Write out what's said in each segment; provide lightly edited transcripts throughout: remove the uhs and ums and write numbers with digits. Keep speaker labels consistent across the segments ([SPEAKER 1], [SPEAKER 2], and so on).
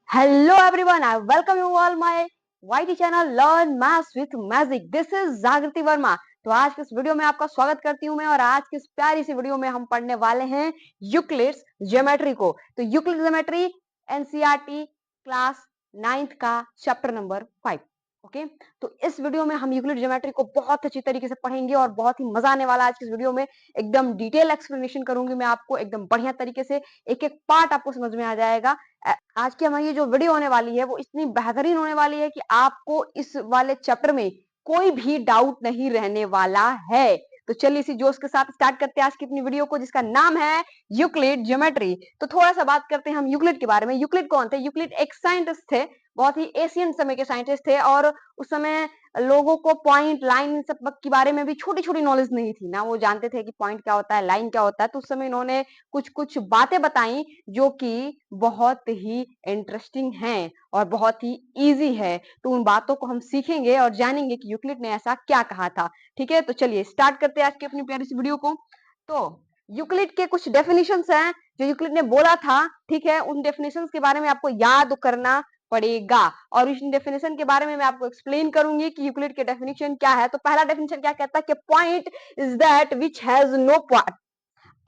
[SPEAKER 1] Hello everyone, I welcome you all my YT channel Learn Maths with Magic. This is जागृति वर्मा। तो आज के इस वीडियो में आपका स्वागत करती हूँ मैं और आज की इस प्यारी सी वीडियो में हम पढ़ने वाले हैं यूक्लिड्स ज्योमेट्री को। तो Euclid geometry NCERT class 9th का चैप्टर नंबर 5। ओके, तो इस वीडियो में हम यूक्लिड ज्योमेट्री को बहुत अच्छी तरीके से पढ़ेंगे और बहुत ही मजा आने वाला है। आज की इस वीडियो में एकदम डिटेल एक्सप्लेनेशन करूंगी मैं आपको, एकदम बढ़िया तरीके से एक एक पार्ट आपको समझ में आ जाएगा। आज की हमारी जो वीडियो होने वाली है वो इतनी बेहतरीन होने वाली है कि आपको इस वाले चैप्टर में कोई भी डाउट नहीं रहने वाला है। तो चलिए इसी जोश के साथ स्टार्ट करते हैं आज की अपनी वीडियो को, जिसका नाम है यूक्लिड ज्योमेट्री। तो थोड़ा सा बात करते हैं हम यूक्लिड के बारे में। यूक्लिड कौन थे? यूक्लिड एक साइंटिस्ट थे, बहुत ही एशियन समय के साइंटिस्ट थे और उस समय लोगों को पॉइंट लाइन सब के बारे में भी छोटी छोटी नॉलेज नहीं थी ना, वो जानते थे कि पॉइंट क्या होता है, लाइन क्या होता है। तो उस समय इन्होंने कुछ कुछ बातें बताई जो कि बहुत ही इंटरेस्टिंग हैं और बहुत ही इजी है। तो उन बातों को हम सीखेंगे और जानेंगे कि यूक्लिड ने ऐसा क्या कहा था। ठीक है, तो चलिए स्टार्ट करते हैं आज की अपनी प्यारी सी वीडियो को। तो यूक्लिड के कुछ डेफिनेशंस हैं जो यूक्लिड ने बोला था। ठीक है, उन डेफिनेशंस के बारे में आपको याद करना पड़ेगा और इस डेफिनेशन के बारे में मैं आपको एक्सप्लेन करूंगी कि यूक्लिड के डेफिनेशन क्या है। तो पहला डेफिनेशन क्या कहता है कि point is that which has no part.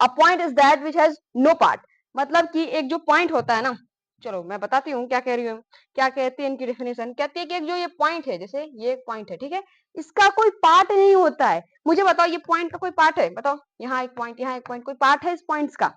[SPEAKER 1] A point is that which has no part, मतलब कि एक जो पॉइंट होता है ना, चलो मैं बताती हूँ क्या कह रही हूँ, क्या कहती है इनकी डेफिनेशन। कहती है कि एक जो ये पॉइंट है, जैसे ये एक पॉइंट है, ठीक है, इसका कोई पार्ट नहीं होता है। मुझे बताओ ये पॉइंट का कोई पार्ट है? बताओ, यहाँ एक पॉइंट, यहाँ एक पॉइंट, कोई पार्ट है इस पॉइंट्स का?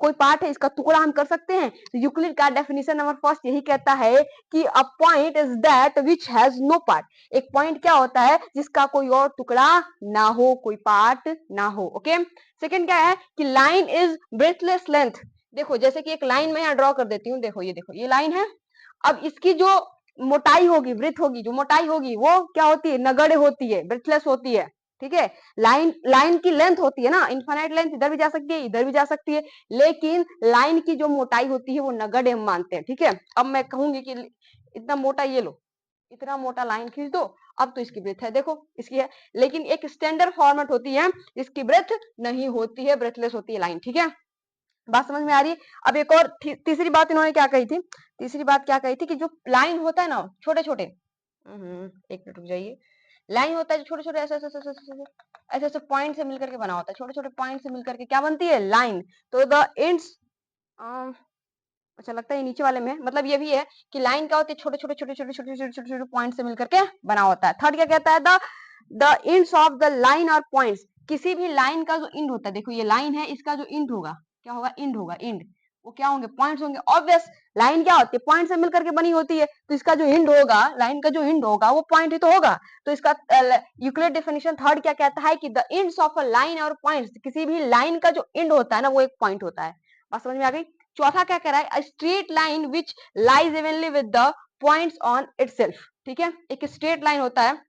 [SPEAKER 1] कोई पार्ट है? इसका टुकड़ा हम कर सकते हैं? तो यूक्लिड का डेफिनेशन नंबर फर्स्ट यही कहता है कि a point is that which has no part. एक पॉइंट क्या होता है? जिसका कोई और टुकड़ा ना हो, कोई पार्ट ना हो। ओके, सेकंड क्या है कि लाइन इज ब्रेथलेस लेंथ। देखो जैसे कि एक लाइन मैं यहाँ ड्रॉ कर देती हूँ, देखो ये, देखो ये लाइन है। अब इसकी जो मोटाई होगी, ब्रेथ होगी, जो मोटाई होगी वो क्या होती है? नगण्य होती है, ब्रेथलेस होती है। ठीक है, लाइन लाइन की लेंथ होती है ना, इनफाइनाइट लेंथ इधर भी जा सकती है, इधर भी जा सकती है, लेकिन लाइन की जो मोटाई होती है वो नगण्य हम मानते हैं। ठीक है, अब मैं कहूंगी कि इतना मोटा ये लो, इतना मोटा लाइन खींच दो, अब तो इसकी ब्रेथ है, देखो इसकी है, लेकिन एक स्टैंडर्ड फॉर्मेट होती है इसकी ब्रेथ नहीं होती है, ब्रेथलेस होती है लाइन। ठीक है, बात समझ में आ रही है? अब एक और तीसरी बात इन्होंने क्या कही थी? तीसरी बात क्या कही थी कि जो लाइन होता है ना, छोटे छोटे, एक मिनट रुक जाइए, लाइन होता है जो छोटे छोटे ऐसे ऐसे ऐसे ऐसे ऐसे पॉइंट से मिलकर के बना होता है, छोटे छोटे पॉइंट से मिलकर के क्या बनती है? लाइन। तो द एंड्स, अच्छा लगता है ये नीचे वाले में, मतलब ये भी है कि लाइन क्या होती है? छोटे छोटे छोटे छोटे छोटे छोटे छोटे छोटे पॉइंट से मिलकर के बना होता है। थर्ड क्या कहता है? The ends of the line और पॉइंट्स। किसी भी लाइन का जो एंड होता है, देखो ये लाइन है, इसका जो एंड होगा क्या होगा? एंड होगा, एंड। वो क्या होंगे? पॉइंट्स होंगे। ऑब्वियस, लाइन क्या होती है? पॉइंट से मिलकर के बनी होती है, तो इसका जो एंड होगा, लाइन का जो एंड होगा वो पॉइंट ही तो होगा। तो इसका यूक्लिड डेफिनेशन थर्ड क्या कहता है कि the ends of a line और पॉइंट्स, किसी भी लाइन का जो एंड होता है ना वो एक पॉइंट होता है। बात समझ में आ गई? चौथा क्या कह रहा है? Straight line which lies evenly with the points on itself. ठीक है, एक स्ट्रेट लाइन होता है,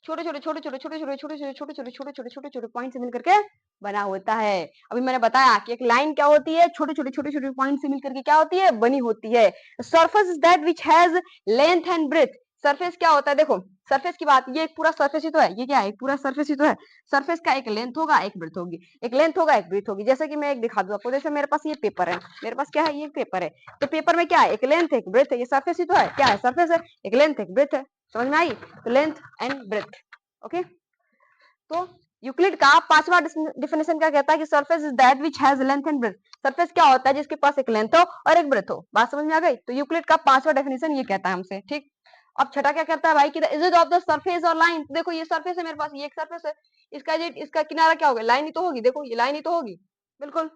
[SPEAKER 1] छोटे छोटे छोटे छोटे छोटे छोटे छोटे छोटे छोटे छोटे छोटे छोटे छोटे छोटे पॉइंट से मिलकर के बना होता है। अभी मैंने बताया कि एक लाइन क्या होती है? छोटे छोटे छोटे छोटे पॉइंट से मिलकर के क्या होती है? बनी होती है। Surface is that which has length and breadth. Surface क्या होता है? देखो सरफेस की बात, ये एक पूरा सरफेस ही तो है, ये क्या है? पूरा सरफेस ही तो है। सरफेस का एक लेंथ होगा, एक ब्रेथ होगी, एक लेंथ होगा, एक ब्रेथ होगी। जैसे कि मैं एक दिखा दूं आपको, जैसे मेरे पास ये पेपर है, मेरे पास क्या है? ये पेपर है। तो पेपर में क्या है? एक लेंथ है, एक ब्रेथ है, ये सरफेस ही तो है। क्या है? सरफेस है, एक लेंथ एक ब्रेथ है। समझ में आई? तो लेंथ एंड ब्रेथ। ओके, तो यूक्लिड का पांचवा डिफिनेशन क्या कहता है कि surface is that which has length and breadth. Surface क्या होता है? जिसके पास एक लेंथ हो और एक ब्रेथ हो। बात समझ में आ गई? तो यूक्लिड का पांचवा डेफिनेशन ये कहता है हमसे। ठीक, अब छठा क्या कहता है भाई कि the is of the surface और लाइन। देखो ये सरफेस है मेरे पास, ये एक सरफेस है, इसका किनारा क्या होगा? लाइन ही तो होगी, देखो ये लाइन ही तो होगी, बिल्कुल।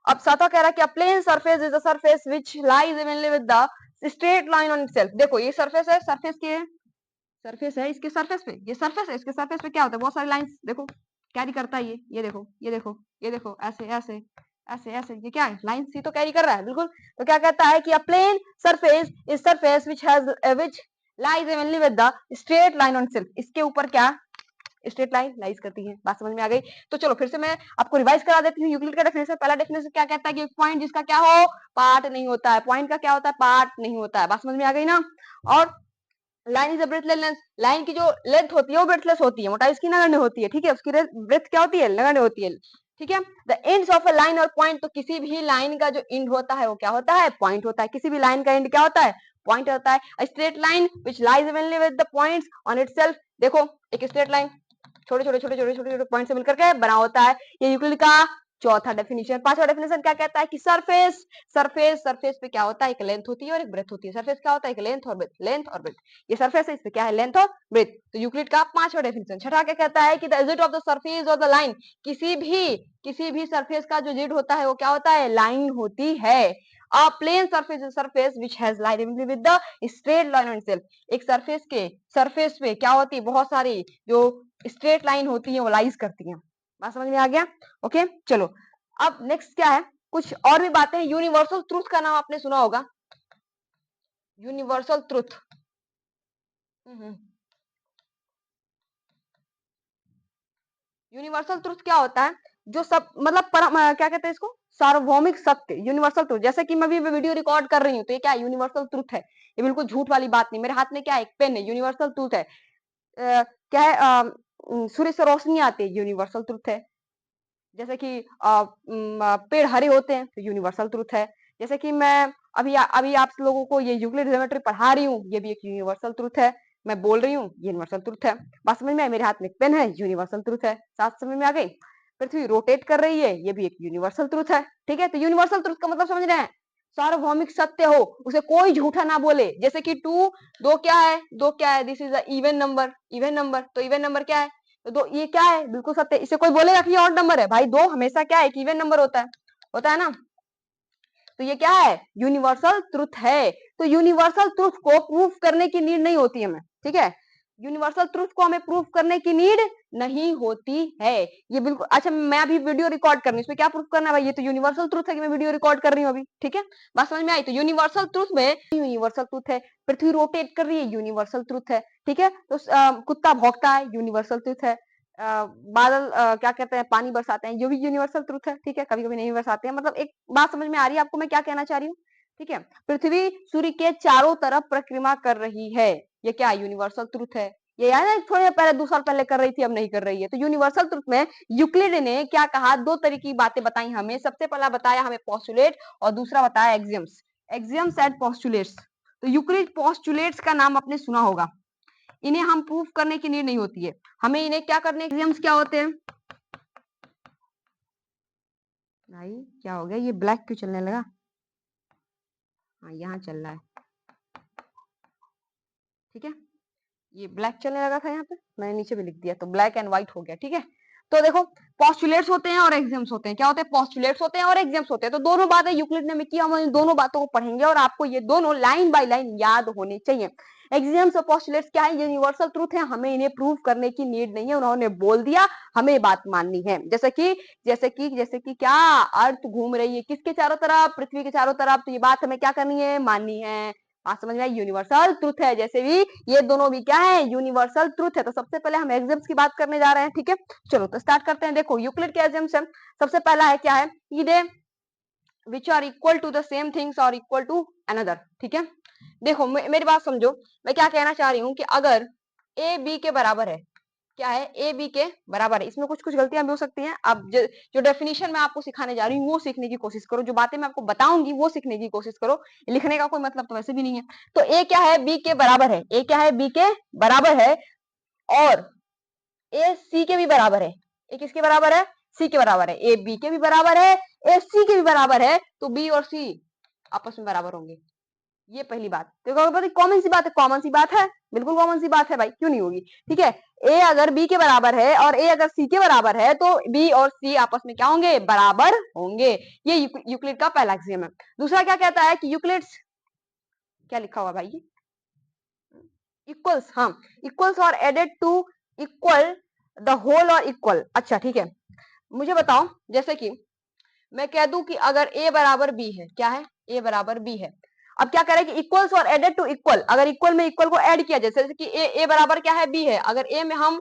[SPEAKER 1] अब सातवां कह रहा है कि a plane surface is a surface which lies evenly with the straight line on itself. देखो ये सरफेस है, सरफेस के सरफेस है, इसके सरफेस पे, ये सरफेस है, इसके सरफेस पे क्या होता है? बहुत सारी लाइंस देखो कैरी करता है ये देखो, ये देखो, ये देखो, ऐसे ऐसे ऐसे ऐसे, ये क्या है? लाइंस ही तो कैरी कर रहा है, बिल्कुल। तो क्या कहता है कि a plane surface is surface which lies evenly with the straight line on self. इसके ऊपर क्या स्ट्रेट लाइन लाइज करती है। बात समझ में आ गई? तो चलो फिर से मैं आपको रिवाइज करा देती हूँ यूक्लिड का डेफिनेशन। पहला डेफिनेशन क्या कहता है कि एक पॉइंट जिसका क्या हो? पार्ट नहीं होता है। पॉइंट का क्या होता है? पार्ट नहीं होता है। बात समझ में आ गई ना? और line is breathless length. Line की जो लेंथ होती है वो ब्रेथलेस होती है, मोटाई इसकी नगण्य होती है। ठीक है, उसकी ब्रेथ क्या होती है? नगण्य होती है। ठीक है। The ends of a line और पॉइंट, तो किसी भी लाइन का जो एंड होता है वो क्या होता है, पॉइंट होता है। किसी भी लाइन का एंड क्या होता है, पॉइंट होता है। A straight line which lies evenly with the points on itself, देखो एक स्ट्रेट लाइन छोटे छोटे छोटे छोटे छोटे छोटे पॉइंट से मिलकर के बना होता है। ये यूक्लिड का चौथा डेफिनेशन। पांचवा डेफिनेशन क्या कहता है कि सरफेस, सरफेस सरफेस पे क्या होता है, एक लेंथ होती है और एक ब्रेथ होती है। सरफेस क्या होता है, एक लेंथ और ब्रेथ, लेंथ और ब्रेथ। ये सरफेस है, इस पे क्या है, लेंथ और ब्रेथ। तो यूक्लिड का पांचवा डेफिनेशन। छठा क्या कहता है कि द एजेड ऑफ द सरफेस और द लाइन, किसी भी सरफेस का जो जेड होता है वो क्या होता है, लाइन होती है। A plane surface is surface which has line evenly with the straight line on itself. एक सरफेस पे क्या होती है, बहुत सारी जो स्ट्रेट लाइन होती है वो लाइज करती हैं। बात समझ में आ गया? ओके चलो, अब नेक्स्ट क्या है, कुछ और भी बातें। यूनिवर्सल ट्रूथ का नाम आपने सुना होगा, यूनिवर्सल ट्रूथ। यूनिवर्सल ट्रूथ क्या होता है, जो सब मतलब क्या कहते हैं इसको, सार्वभौमिक सत्य, यूनिवर्सल ट्रूथ। जैसे कि मैं भी वीडियो रिकॉर्ड कर रही हूँ तो ये क्या है, यूनिवर्सल ट्रूथ है। ये बिल्कुल झूठ वाली बात नहीं। मेरे हाथ में क्या है, एक पेन है, यूनिवर्सल ट्रूथ है। क्या है, सूर्य से रोशनी आती है, यूनिवर्सल ट्रूथ है। जैसे कि पेड़ हरे होते हैं तो यूनिवर्सल ट्रूथ है। जैसे कि मैं अभी आप लोगों को ये यूक्लिड ज्योमेट्री पढ़ा रही हूँ, ये भी एक यूनिवर्सल ट्रूथ है। मैं बोल रही हूँ, यूनिवर्सल ट्रूथ है। बात समझ में आई? मेरे हाथ में एक पेन है, यूनिवर्सल ट्रूथ है। साथ समझ में आ गई? पृथ्वी रोटेट कर रही है, ये भी एक यूनिवर्सल ट्रूथ है। ठीक है, तो यूनिवर्सल ट्रूथ का मतलब समझ रहे हैं, सार्वभौमिक सत्य हो, उसे कोई झूठा ना बोले। जैसे कि टू, दो क्या है, दो क्या है, this is a even number, even number, तो इवन नंबर क्या है, तो दो, ये क्या है, बिल्कुल सत्य। इसे कोई बोलेगा कि ये ऑड नंबर है, भाई दो हमेशा क्या है, एक इवन नंबर होता है ना। तो ये क्या है, यूनिवर्सल ट्रुथ है। तो यूनिवर्सल ट्रुथ को प्रूफ करने की नीड नहीं होती हमें, ठीक है। यूनिवर्सल ट्रुथ को हमें प्रूफ करने की नीड नहीं होती है। ये बिल्कुल अच्छा, मैं अभी वीडियो रिकॉर्ड कर रही हूँ, इसमें क्या प्रूफ करना है भाई, ये तो यूनिवर्सल ट्रुथ है कि मैं वीडियो रिकॉर्ड कर रही हूँ अभी, ठीक है। बात समझ में आई? तो यूनिवर्सल ट्रुथ में यूनिवर्सल ट्रुथ है। पृथ्वी रोटेट कर रही है, यूनिवर्सल ट्रुथ है, ठीक है। तो कुत्ता भौंकता है, यूनिवर्सल ट्रुथ है। बादल क्या कहते हैं, पानी बरसाते हैं, ये भी यूनिवर्सल ट्रुथ है, ठीक है। कभी कभी नहीं बरसाते हैं, मतलब एक बात समझ में आ रही है आपको मैं क्या कहना चाह रही हूँ, ठीक है। पृथ्वी सूर्य के चारों तरफ परिक्रमा कर रही है, ये क्या यूनिवर्सल ट्रुथ है। ये याद है, थोड़े पहले 2 साल पहले कर रही थी, अब नहीं कर रही है। तो यूनिवर्सल ट्रुथ में यूक्लिड ने क्या कहा, दो तरह की बातें बताई हमें। सबसे पहला बताया हमें पोस्टुलेट और दूसरा बताया एक्सियम्स, एक्सियम्स एंड पोस्टुलेट्स। तो यूक्लिड पोस्टुलेट्स का नाम आपने सुना होगा। इन्हें हम प्रूफ करने की नीड नहीं होती है, हमें इन्हें क्या करने, एक्सियम्स क्या होते हैं भाई, क्या हो गया, ये ब्लैक क्यों चलने लगा, हाँ यहाँ चल रहा है, ठीक है। ये ब्लैक चलने लगा था, यहाँ पे मैंने नीचे भी लिख दिया तो ब्लैक एंड व्हाइट हो गया, ठीक है। तो देखो, पोस्टुलेट्स होते हैं और एक्सियम्स होते हैं। क्या होते हैं, पोस्टुलेट्स होते हैं और एक्सियम्स होते हैं। तो दोनों बातें यूक्लिड ने की, हम इन दोनों बातों को पढ़ेंगे और आपको ये दोनों लाइन बाय लाइन याद होने चाहिए। एक्सियम्स और पोस्टुलेट्स क्या है, यूनिवर्सल ट्रूथ है, हमें इन्हें प्रूव करने की नीड नहीं है, उन्होंने बोल दिया, हमें बात माननी है। जैसे कि क्या, अर्थ घूम रही है किसके चारों तरफ, पृथ्वी के चारों तरफ, तो ये बात हमें क्या करनी है, माननी है। बात समझ में आई? यूनिवर्सल ट्रूथ है। जैसे भी ये दोनों भी क्या है, यूनिवर्सल ट्रूथ है। तो सबसे पहले हम एक्सियम्स की बात करने जा रहे हैं, ठीक है। चलो तो स्टार्ट करते हैं। देखो यूक्लिड के एक्सियम्स है, सबसे पहला है क्या है, ये which are equal to the same things और इक्वल टू अनदर, ठीक है। देखो मेरी बात समझो, मैं क्या कहना चाह रही हूँ कि अगर ए बी के बराबर है, क्या है, ए बी के बराबर है, इसमें कुछ कुछ गलतियां भी हो सकती हैं। अब जो डेफिनेशन मैं आपको सिखाने जा रही हूँ वो सीखने की कोशिश करो, जो बातें मैं आपको बताऊंगी वो सीखने की कोशिश करो। लिखने का कोई मतलब तो वैसे भी नहीं है। तो ए क्या है, बी के बराबर है, ए क्या है, बी के बराबर है, और ए सी के भी बराबर है। ए किसके बराबर है, सी के बराबर है। ए बी के भी बराबर है, ए सी के भी बराबर है, तो बी और सी आपस में बराबर होंगे। ये पहली बात, तो कॉमन सी बात है, कॉमन सी बात है, बिल्कुल कॉमन सी बात है भाई, क्यों नहीं होगी, ठीक है। ए अगर बी के बराबर है और ए अगर सी के बराबर है तो बी और सी आपस में क्या होंगे, बराबर होंगे। ये यूक्लिड का पहला एक्सियम है। दूसरा क्या कहता है कि यूक्लिड्स, क्या लिखा हुआ भाई, इक्वल्स, हाँ, इक्वल्स और added to equal the whole और इक्वल। अच्छा ठीक है, मुझे बताओ, जैसे कि मैं कह दूं कि अगर a बराबर b है, क्या है, a बराबर b है। अब क्या करें कि इक्वल्स और एडेड टू इक्वल, अगर इक्वल में इक्वल को ऐड किया, जैसे कि a बराबर क्या है, b है, अगर a में हम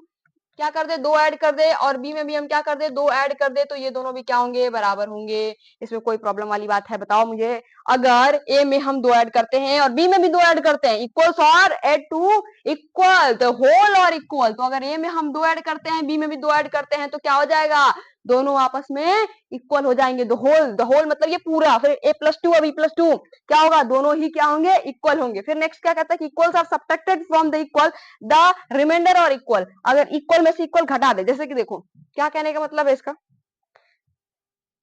[SPEAKER 1] क्या कर दे, दो ऐड कर दे, और बी में भी हम क्या कर दे, दो ऐड कर दे, तो ये दोनों भी क्या होंगे, बराबर होंगे। इसमें कोई प्रॉब्लम वाली बात है, बताओ मुझे। अगर ए में हम दो ऐड करते हैं और बी में भी दो ऐड करते हैं, इक्वल्स और एड टू इक्वल, तो होल और इक्वल, तो अगर ए में हम दो ऐड करते हैं, बी में भी दो ऐड करते हैं, तो क्या हो जाएगा, दोनों आपस में इक्वल हो जाएंगे। द होल मतलब ये पूरा, फिर a+2 अब e+2 क्या होगा, दोनों ही क्या होंगे, इक्वल होंगे। फिर नेक्स्ट क्या कहता है कि equals are subtracted from the equal the remainder और इक्वल, अगर इक्वल में से इक्वल घटा दे। जैसे कि देखो क्या कहने का मतलब है इसका,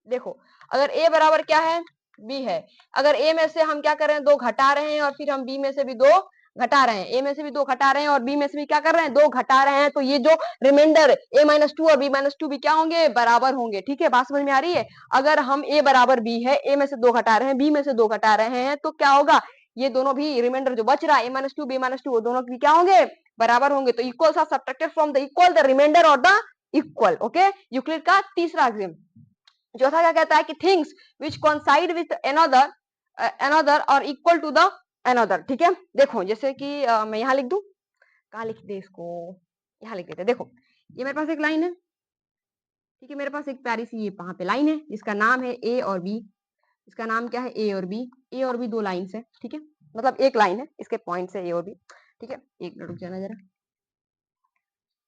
[SPEAKER 1] देखो अगर a बराबर क्या है, b है, अगर a में से हम क्या कर रहे हैं, 2 घटा रहे हैं और फिर हम b में से भी 2 घटा रहे हैं, a में से भी 2 घटा रहे हैं और b में से भी क्या कर रहे हैं, 2 घटा रहे हैं, तो ये जो रिमाइंडर a-2 और b-2 भी क्या होंगे, बराबर होंगे। ठीक है, बात समझ में आ रही है। अगर हम a बराबर b है, a में से 2 घटा रहे हैं, b में से 2 घटा रहे हैं, तो क्या होगा, ये दोनों भी रिमाइंडर जो बच रहा है a-2 b-2 वो दोनों भी क्या होंगे, बराबर होंगे। तो equals are subtracted from the equal the remainder और द इक्वल। ओके, यूक्लिड का तीसरा एक्सियम। चौथा क्या कहता है कि things which coincide with another another और इक्वल टू द अनदर। ठीक है, देखो जैसे कि मैं यहाँ लिख दूं, कहाँ लिख दे इसको, यहाँ लिख देते। देखो ये मेरे पास एक लाइन है, ठीक है, मेरे पास एक प्यारी सी ये वहां पे लाइन है जिसका नाम है ए और बी। इसका नाम क्या है, ए और बी। ए और बी 2 लाइन है, ठीक है, मतलब एक लाइन है, इसके पॉइंट्स है ए और बी। ठीक है, एक मिनट रुक जाना जरा।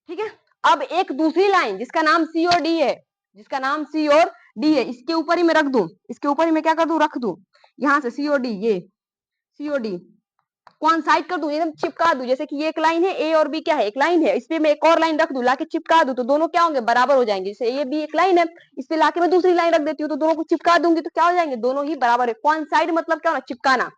[SPEAKER 1] ठीक है, अब एक दूसरी लाइन जिसका नाम सी और डी है, जिसका नाम सी और डी है, इसके ऊपर ही मैं रख दूं, इसके ऊपर ही मैं क्या कर दूं, रख दूं, यहां से सी और डी, ये सी और डी कोइंसाइड कर दूं, एकदम चिपका दूं। जैसे कि ये एक लाइन है, ए और बी क्या है, एक लाइन है, इस पे मैं एक और लाइन रख दूं, लाके चिपका दूं, तो दोनों क्या होंगे, बराबर हो जाएंगे। जैसे ये बी एक लाइन है, इस पे लाके मैं दूसरी लाइन रख देती हूँ, तो दोनों को चिपका दूंगी, तो क्या हो जाएंगे, दोनों ही बराबर है। कोइंसाइड मतलब क्या होना, चिपकाना,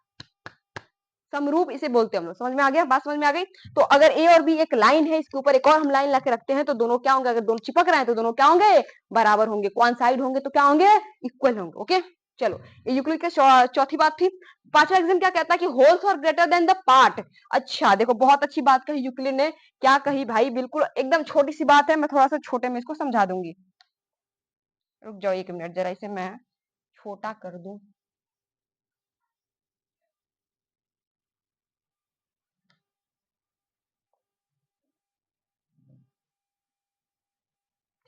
[SPEAKER 1] समरूप इसे बोलते हैं हम लोग। समझ में आ गया, बात समझ में आ गई। तो अगर ए और बी एक लाइन है, इसके ऊपर एक और हम लाइन लाके रखते हैं, तो दोनों क्या होंगे, अगर दोनों चिपक रहे हैं तो दोनों क्या होंगे, बराबर होंगे। कोइंसाइड होंगे तो क्या होंगे, इक्वल होंगे। ओके, चलो ये यूक्लिड की चौथी बात थी। पांचवा एग्जाम क्या कहता है कि wholes are greater than the part. अच्छा देखो, बहुत अच्छी बात कही यूक्लिड ने। क्या कही भाई, बिल्कुल एकदम छोटी सी बात है, मैं थोड़ा सा छोटे में इसको समझा दूंगी। रुक जाओ एक मिनट, जरा इसे मैं छोटा कर दूं।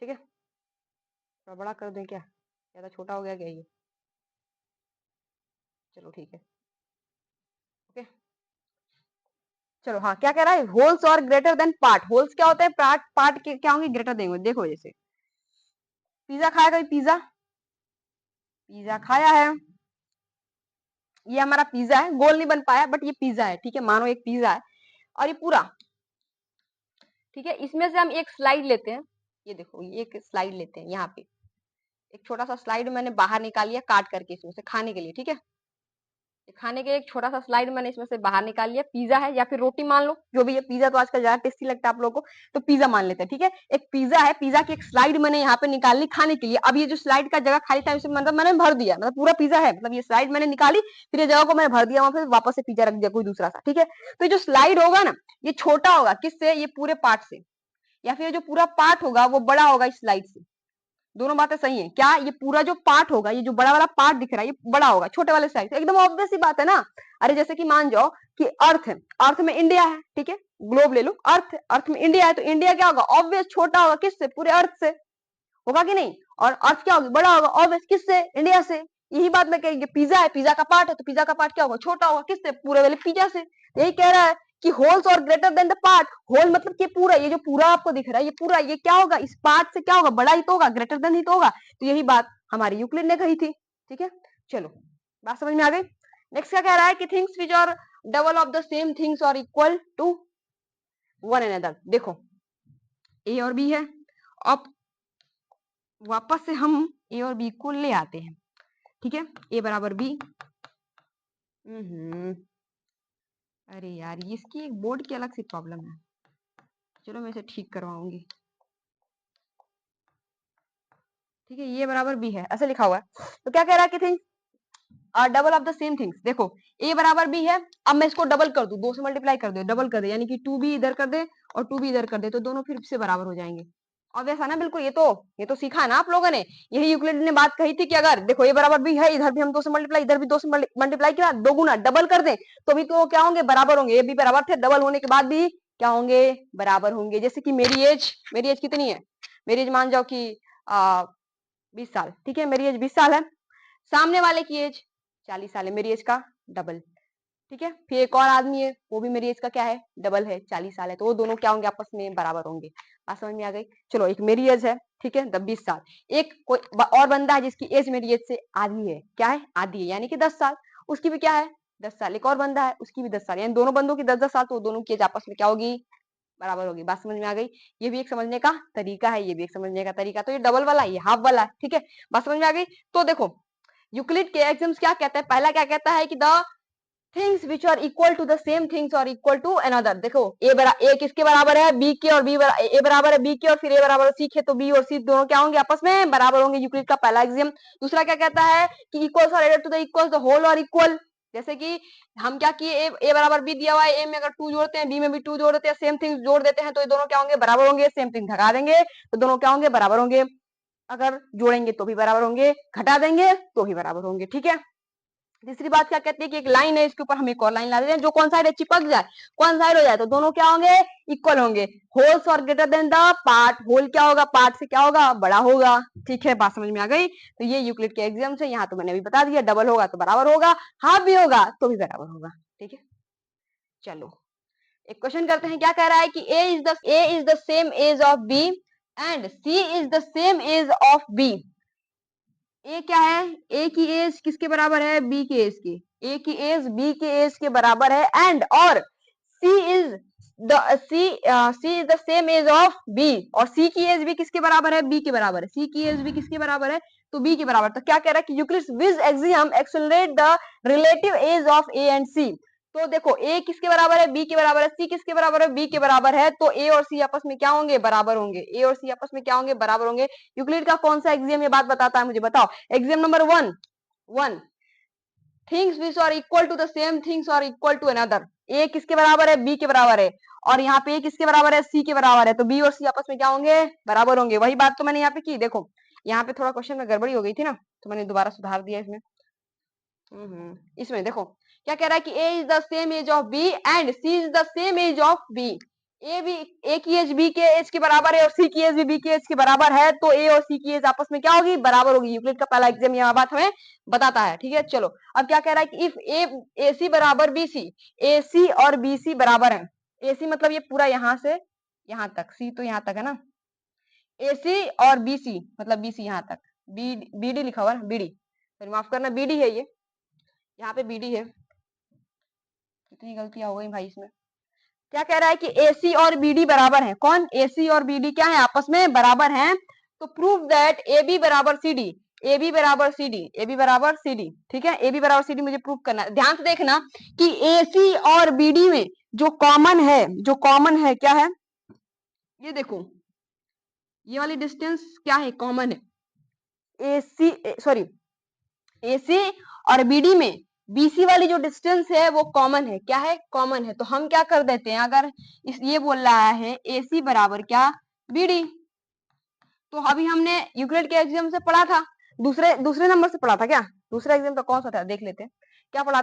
[SPEAKER 1] ठीक है, थोड़ा बड़ा कर दें क्या, ज्यादा छोटा हो गया क्या ये, चलो ठीक है। ओके, चलो हाँ, क्या कह रहा है, होल्स और ग्रेटर देन पार्ट। होल्स क्या होता है, पार्ट, पार्ट के क्या होंगे, ग्रेटर देंगे। देखो जैसे पिज्जा खाया, कभी पिज्जा, पिज्जा खाया है, ये हमारा पिज्जा है, गोल नहीं बन पाया बट ये पिज्जा है। ठीक है, मानो एक पिज्जा है और ये पूरा, ठीक है, इसमें से हम एक स्लाइड लेते हैं, ये देखो ये एक स्लाइड लेते हैं, यहाँ पे एक छोटा सा स्लाइड मैंने बाहर निकाल लिया काट करके इसमें से खाने के लिए। ठीक है, खाने के एक छोटा सा स्लाइड मैंने इसमें से बाहर निकाल लिया, पिज्जा है या फिर रोटी मान लो, जो भी है, पिज्जा तो आजकल ज्यादा टेस्टी लगता है आप लोगों को, तो पिज्जा मान लेते हैं। ठीक है, एक पिज्जा है, पिज्जा की एक स्लाइड मैंने यहाँ पे निकाल ली खाने के लिए। अब ये जो स्लाइड का जगह खाली था इसे मतलब मैंने भर दिया, मतलब पूरा पिज्जा है, मतलब ये स्लाइड मैंने निकाली, फिर ये जगह को मैंने भर दिया, वहां फिर वापस से पिज्जा रख दिया कोई दूसरा सा। ठीक है, तो ये जो स्लाइड होगा ना, ये छोटा होगा किससे, ये पूरे पार्ट से, या फिर जो पूरा पार्ट होगा वो बड़ा होगा इस स्लाइड से। दोनों बातें सही है क्या, ये पूरा जो पार्ट होगा, ये जो बड़ा वाला पार्ट दिख रहा है, ये बड़ा होगा छोटे वाले साइड से, एकदम ऑब्वियस सी बात है ना। अरे जैसे कि मान जाओ कि अर्थ है, अर्थ में इंडिया है, ठीक है, ग्लोब ले लो, अर्थ, अर्थ में इंडिया है, तो इंडिया क्या होगा, ऑब्वियस छोटा होगा किससे, पूरे अर्थ से, होगा कि नहीं। और अर्थ क्या होगी, बड़ा होगा ऑब्वियस किससे, इंडिया से। यही बात मैं कहेंगे, पिज्जा है, पिज्जा का पार्ट है, तो पिज्जा का पार्ट क्या होगा, छोटा होगा किससे, पूरे वाले पिज्जा से। यही कह रहा है कि होल्स और greater than the part. Whole मतलब कि पूरा, ये जो पूरा आपको दिख रहा है, ये पूरा, ये क्या होगा, इस पार्ट से क्या होगा, बड़ा ही तो होगा, ग्रेटर देन ही तो होगा। तो यही बात हमारी यूक्लिड ने कही थी। ठीक है, चलो बात समझ में आ गई। नेक्स्ट क्या कह रहा है कि things which are double of the same things और इक्वल टू वन अनदर। देखो ए और बी है, अब वापस से हम ए और बी को ले आते हैं। ठीक है, ए बराबर बी। अरे यार इसकी एक बोर्ड की अलग सी प्रॉब्लम है, चलो मैं इसे ठीक करवाऊंगी। ठीक है, ये बराबर बी है, ऐसे लिखा हुआ है। तो क्या कह रहा है कि things are double of the same things. देखो ए बराबर बी है, अब मैं इसको डबल कर दूं, 2 से मल्टीप्लाई कर दे, डबल कर दे, यानी कि 2 भी इधर कर दे और 2 भी इधर कर दे, तो दोनों फिर से बराबर हो जाएंगे। ऑब्वियस है ना, बिल्कुल, ये तो सीखा है ना आप लोगों ने। यही यूक्लिड ने बात कही थी कि अगर देखो ए बराबर बी है, इधर भी हम 2 से मल्टीप्लाई, इधर भी 2 से मल्टीप्लाई किया, दो गुना डबल कर दे, तो भी तो क्या होंगे, बराबर होंगे। ये भी बराबर थे, डबल होने के बाद भी क्या होंगे, बराबर होंगे। जैसे कि मेरी एज कितनी है, मेरी एज मान जाओ कि 20 साल। ठीक है, मेरी एज 20 साल है, सामने वाले की एज 40 साल है, मेरी एज का डबल। ठीक है। फिर एक और आदमी है, वो भी मेरी एज का क्या है, डबल है, 40 साल है, तो वो दोनों क्या होंगे, आपस में बराबर होंगे। बात समझ में आ गई। चलो, एक मेरी एज है, ठीक है, 20 साल, एक कोई और बंदा है जिसकी एज मेरी एज से आधी है, क्या है, आधी है, यानी कि 10 साल, उसकी भी क्या है, 10 साल। एक और बंदा है, उसकी भी 10 साल, यानी दोनों बंदों की 10-10 साल, तो दोनों की एज आपस में क्या होगी, बराबर होगी। बात समझ में आ गई। ये भी एक समझने का तरीका है, ये भी एक समझने का तरीका। तो ये डबल वाला, ये हाफ वाला है, ठीक है। बात समझ में आ गई। तो देखो, यूक्लिड के एग्जाम्स क्या कहता है, पहला क्या कहता है कि the things which are equal to the same things are equal to another. देखो, ए किसके बराबर है, बी के, और ए बराबर है बी के, और फिर ए बराबर है सी के, तो बी और सी दोनों क्या होंगे, आपस में बराबर होंगे। यूक्लिड का पहला एग्जाम। दूसरा क्या कहता है कि equals are added to the equals, the whole और इक्वल। जैसे कि हम क्या किए, ए बराबर बी दिया हुआ है, ए में अगर 2 जोड़ते हैं, बी में भी 2 जोड़ देते हैं, सेम थिंग जोड़ देते हैं, तो ये दोनों क्या होंगे, बराबर होंगे। सेम थिंग घटा देंगे तो दोनों क्या होंगे, बराबर होंगे। अगर जोड़ेंगे तो भी बराबर होंगे, घटा देंगे तो भी बराबर होंगे, ठीक है। तीसरी बात क्या कहते हैं कि एक लाइन है, इसके ऊपर हम एक और लाइन ला देते हैं, जो कौन साइड चिपक जाए, कौन साइड हो जाए, तो दोनों क्या होंगे, इक्वल होंगे। होल्स और greater than the part, whole क्या होगा, पार्ट से क्या होगा, बड़ा होगा। ठीक है, बात समझ में आ गई। तो ये यूक्लिड के एग्जाम से, यहाँ तो मैंने अभी बता दिया, डबल होगा तो बराबर होगा, हाफ भी होगा तो भी बराबर होगा, ठीक है। चलो, एक क्वेश्चन करते हैं, क्या कह रहा है कि A is the same as of B and C is the same as of B. A क्या है, ए की एज किसके बराबर है, बी की एज की, ए की एज बी के एज के बराबर है, एंड और C is C is the same as of B, और सी की एज भी किसके बराबर है, बी के बराबर है, सी की एज भी किसके बराबर है, तो बी के बराबर। तो क्या कह रहा है कि Euclid's which axiom accelerate the relative as of A and C. तो देखो, ए किसके बराबर है, बी के बराबर है, सी किसके बराबर है, बी के बराबर है, तो ए और सी आपस में क्या होंगे, बराबर होंगे। ए और सी आपस में क्या होंगे, बराबर होंगे। यूक्लिड का कौन सा एक्सियम ये बात बताता है, मुझे बताओ। Axiom number 1, things which are equal to the same things are equal to another. A किसके बराबर है, बी के बराबर है, और यहाँ पे ए किसके बराबर है, सी के बराबर है, तो बी और सी आपस में क्या होंगे, बराबर होंगे। वही बात तो मैंने यहाँ पे की। देखो, यहाँ पे थोड़ा क्वेश्चन में गड़बड़ी हो गई थी ना, तो मैंने दोबारा सुधार दिया इसमें। इसमें देखो, क्या कह रहा है कि A is the same as of B and C is the same as of B. A की एज बी के एज के बराबर है, और सी की एज भी बी के एज के बराबर है, तो ए और सी की एज आपस में क्या होगी, बराबर होगी। यूक्लिड का पहला एग्जाम यह बात हमें बताता है, ठीक है। चलो, अब क्या कह रहा है कि इफ ए सी बराबर बी सी, ए सी और बी सी बराबर है। ए सी मतलब ये पूरा यहाँ से यहाँ तक, सी तो यहाँ तक है ना, ए सी और बी सी मतलब बी सी यहाँ तक, बी डी लिखा हुआ है, बी डी, फिर माफ करना, बी डी है ये, यहाँ पे बी डी है। कितनी गलतियां हो गई भाई इसमें। क्या कह रहा है कि AC और BD बराबर है। कौन, AC और BD क्या है, आपस में बराबर हैं। तो प्रूव दैट AB बराबर CD, AB बराबर CD, AB बराबर CD, ठीक है। AB बराबर CD मुझे प्रूव करना है। ध्यान से देखना कि AC और BD में जो कॉमन है क्या है, ये देखो, ये वाली डिस्टेंस क्या है, कॉमन है। AC और BD में BC वाली जो डिस्टेंस है वो कॉमन है, क्या है, कॉमन है। तो हम क्या कर देते हैं, अगर ये बोल रहा है AC बराबर क्या, BD, तो अभी हमने यूक्लिड के एग्जाम से पढ़ा था, दूसरे दूसरे नंबर से पढ़ा था क्या, दूसरा एग्जाम तो कौन सा था, देख लेते हैं। क्या पढ़ा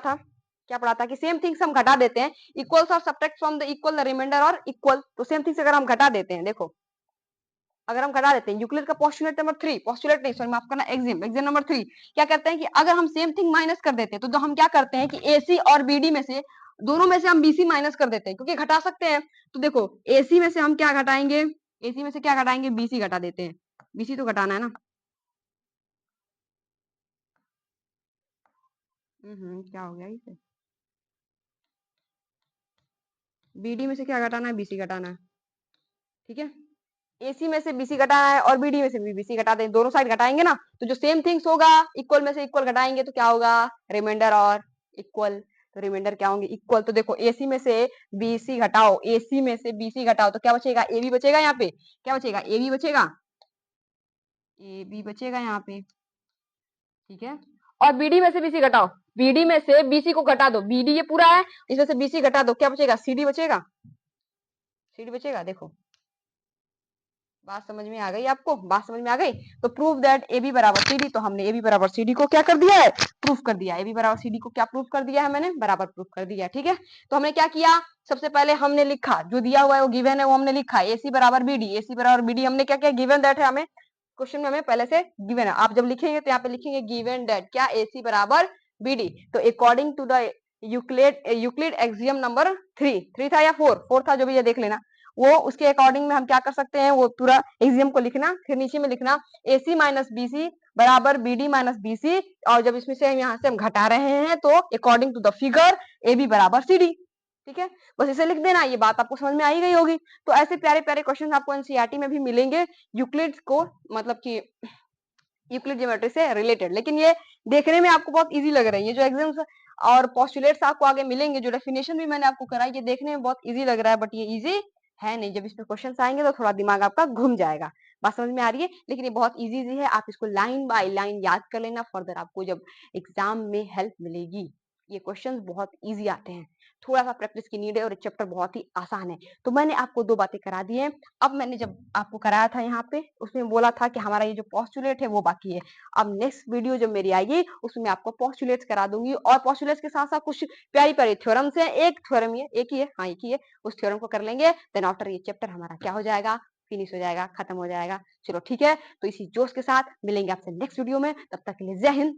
[SPEAKER 1] था कि सेम थिंग्स हम घटा देते हैं, इक्वल्स और subtract from the equal the remainder और इक्वल। तो सेम थिंग्स अगर हम घटा देते हैं, देखो, अगर हम घटा देते हैं, यूक्लिड का पोस्टुलेट नंबर 3, पोस्टुलेट नहीं, सॉरी माफ करना, एग्जाम नंबर 3 क्या कहते हैं कि अगर हम सेम थिंग माइनस कर देते हैं, तो हम क्या करते हैं कि AC और BD में से, दोनों में से हम BC माइनस कर देते हैं, क्योंकि घटा सकते हैं। तो देखो, AC में से हम क्या घटाएंगे, AC में से क्या घटाएंगे, BC घटा देते हैं, BC तो घटाना है ना। क्या हो गया इसे, BD में से क्या घटाना है, BC घटाना है, ठीक है। AC में से BC घटाना है और BD में से भी BC घटा दें, दोनों साइड घटाएंगे ना, तो जो सेम थिंग्स होगा, इक्वल में से इक्वल घटाएंगे तो क्या होगा, रिमाइंडर और इक्वल। तो रिमाइंडर क्या होंगे, इक्वल। तो देखो, AC में से BC घटाओ, AC में से BC घटाओ तो क्या बचेगा, AB बचेगा, यहाँ पे क्या बचेगा, AB बचेगा, AB बचेगा यहाँ पे, ठीक है। और BD में से BC घटाओ, BD में से BC को घटा दो, BD ये पूरा है, इसमें से BC घटा दो, क्या बचेगा, CD बचेगा, CD बचेगा। देखो, बात समझ में आ गई आपको, बात समझ में आ गई। तो प्रूव दैट AB बराबर CD, तो हमने AB बराबर CD को क्या कर दिया है, प्रूफ कर दिया। AB बराबर CD को क्या प्रूफ कर दिया है मैंने, बराबर प्रूफ कर दिया, ठीक है। तो हमने क्या किया, सबसे पहले हमने लिखा, जो दिया हुआ है वो गिवन है, वो हमने लिखा, AC बराबर BD, AC बराबर BD हमने क्या किया, गिवन दैट है, हमें क्वेश्चन में हमें पहले से गिवन है। आप जब लिखेंगे तो यहाँ पे लिखेंगे गिवन दैट क्या, AC बराबर BD। तो according to the Euclid axiom number 3 था या 4 था, जो भी ये देख लेना। वो उसके अकॉर्डिंग में हम क्या कर सकते हैं, वो पूरा एक्सियम को लिखना, फिर नीचे में लिखना AC माइनस BC बराबर BD माइनस BC, और जब इसमें से यहाँ से हम घटा रहे हैं तो according to the figure AB बराबर CD। ठीक है, बस इसे लिख देना। ये बात आपको समझ में आई गई होगी। तो ऐसे प्यारे प्यारे क्वेश्चन आपको एनसीईआरटी में भी मिलेंगे यूक्लिड को, मतलब कि यूक्लिड ज्योमेट्री से रिलेटेड, लेकिन ये देखने में आपको बहुत इजी लग रहा है। ये जो एग्जाम्स और पोस्टुलेट्स आपको आगे मिलेंगे, जो डेफिनेशन भी मैंने आपको कराई, ये देखने में बहुत इजी लग रहा है, बट ये इजी है नहीं। जब इसमें क्वेश्चंस आएंगे तो थोड़ा दिमाग आपका घूम जाएगा। बात समझ में आ रही है? लेकिन ये बहुत इजी है, आप इसको लाइन बाय लाइन याद कर लेना, फर्दर आपको जब एग्जाम में हेल्प मिलेगी। ये क्वेश्चंस बहुत इजी आते हैं, थोड़ा सा प्रैक्टिस की नीड है, और चैप्टर बहुत ही आसान है। तो मैंने आपको 2 बातें करा दी हैं। अब मैंने जब आपको कराया था यहाँ पे, उसमें बोला था कि हमारा ये जो पोस्टुलेट है वो बाकी है। अब नेक्स्ट वीडियो जब मेरी आएगी उसमें आपको पोस्टुलेट्स करा दूंगी, और पोस्टुलेट्स के साथ साथ कुछ प्यारी प्यारी थ्योरम्स हैं। एक थ्योरम ये एक ही है, हाँ एक ही है, उस थ्योरम को कर लेंगे। देन आफ्टर ये चैप्टर हमारा क्या हो जाएगा, फिनिश हो जाएगा, खत्म हो जाएगा। चलो ठीक है, तो इसी जोश के साथ मिलेंगे आपसे नेक्स्ट वीडियो में। तब तक के लिए जय हिंद।